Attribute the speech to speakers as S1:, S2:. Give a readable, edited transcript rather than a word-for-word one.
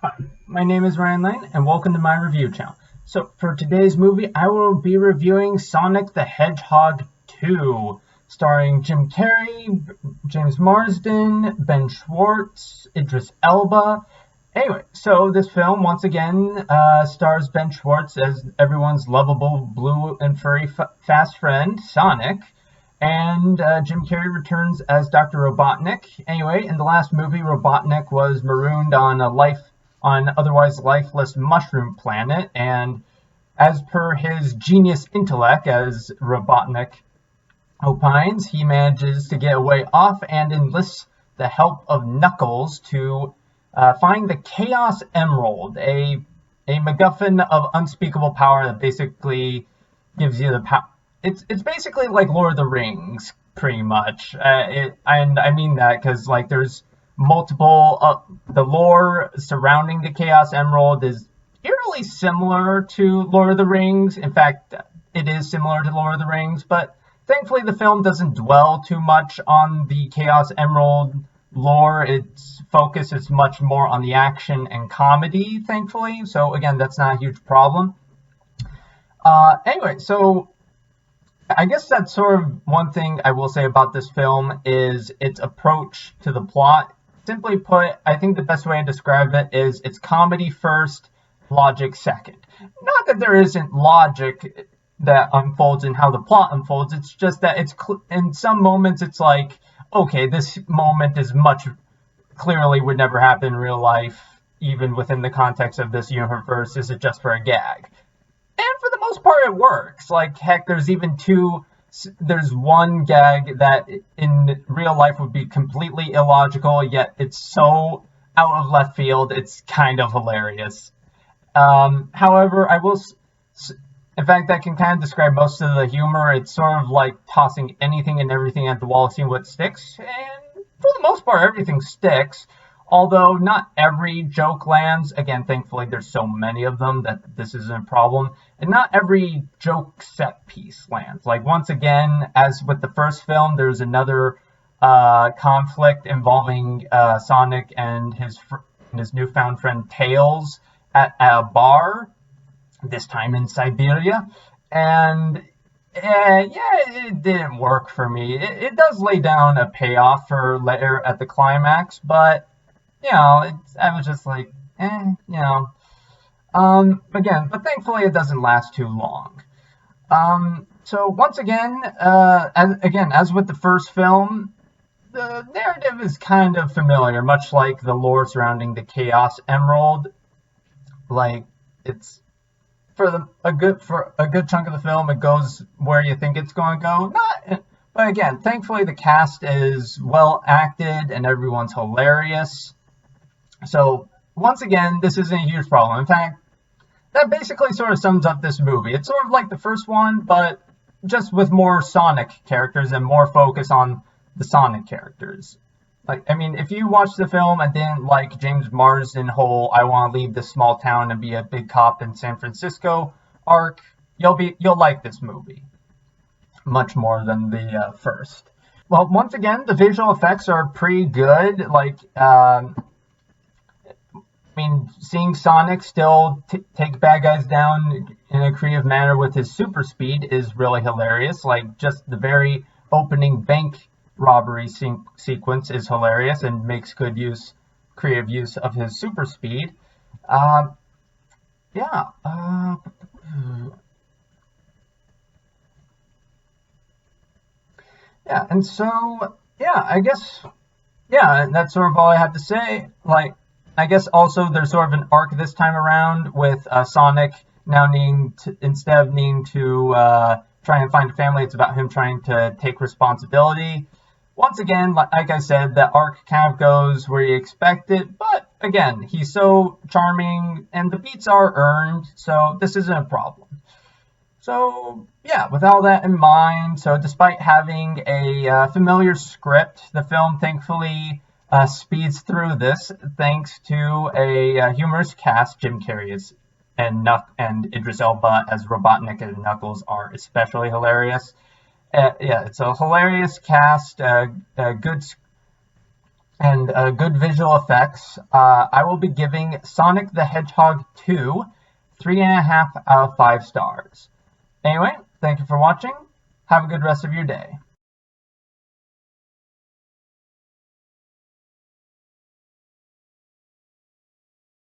S1: Hi, my name is Ryan Lane, and welcome to my review channel. So, for today's movie, I will be reviewing Sonic the Hedgehog 2, starring Jim Carrey, James Marsden, Ben Schwartz, Idris Elba. Anyway, so this film, once again, stars Ben Schwartz as everyone's lovable blue and furry fast friend, Sonic. And Jim Carrey returns as Dr. Robotnik. Anyway, in the last movie, Robotnik was marooned on an otherwise lifeless mushroom planet, and as per his genius intellect, as Robotnik opines, he manages to get away off and enlists the help of Knuckles to find the Chaos Emerald, a MacGuffin of unspeakable power that basically gives you the power. It's basically like Lord of the Rings, pretty much. And I mean that because there's multiple. The lore surrounding the Chaos Emerald is eerily similar to Lord of the Rings. In fact, it is similar to Lord of the Rings, but thankfully the film doesn't dwell too much on the Chaos Emerald lore. Its focus is much more on the action and comedy, thankfully. So again, that's not a huge problem. Anyway, so I guess that's sort of one thing I will say about this film is its approach to the plot. Simply put, I think the best way to describe it is it's comedy first, logic second. Not that there isn't logic that unfolds in how the plot unfolds, it's just that in some moments it's like, okay, this moment is much clearly would never happen in real life, even within the context of this universe. Is it just for a gag? And for the most part, it works. Heck, there's one gag that in real life would be completely illogical, yet it's so out of left field, it's kind of hilarious. However, in fact, that can kind of describe most of the humor. It's sort of like tossing anything and everything at the wall, seeing what sticks. And for the most part, everything sticks. Although not every joke lands. Again, thankfully, there's so many of them that this isn't a problem. And not every joke set piece lands. Once again, as with the first film, there's another conflict involving Sonic and his newfound friend Tails at a bar, this time in Siberia. And it didn't work for me. It does lay down a payoff for later at the climax, but I was just like, again, but thankfully it doesn't last too long. So once again, as with the first film, the narrative is kind of familiar, much like the lore surrounding the Chaos Emerald. It's for a good chunk of the film, it goes where you think it's going to go. But again, thankfully the cast is well acted and everyone's hilarious. So, once again, this isn't a huge problem. In fact, that basically sort of sums up this movie. It's sort of like the first one, but just with more Sonic characters and more focus on the Sonic characters. If you watch the film and didn't like James Marsden whole "I want to leave this small town and be a big cop in San Francisco" arc, you'll like this movie much more than the first. Well, once again, the visual effects are pretty good. Seeing Sonic still take bad guys down in a creative manner with his super speed is really hilarious. Just the very opening bank robbery sequence is hilarious and makes creative use of his super speed. And so, I guess, that's sort of all I have to say. I guess also there's sort of an arc this time around with Sonic now instead of needing to try and find a family, it's about him trying to take responsibility. Once again, like I said, the arc kind of goes where you expect it, but again, he's so charming and the beats are earned, so this isn't a problem. So, with all that in mind, so despite having a familiar script, the film thankfully speeds through this thanks to a humorous cast. Jim Carrey and Idris Elba as Robotnik and Knuckles are especially hilarious. It's a hilarious cast, a good and good visual effects, I will be giving Sonic the Hedgehog 2 3.5 out of 5 stars. Anyway, thank you for watching. Have a good rest of your day.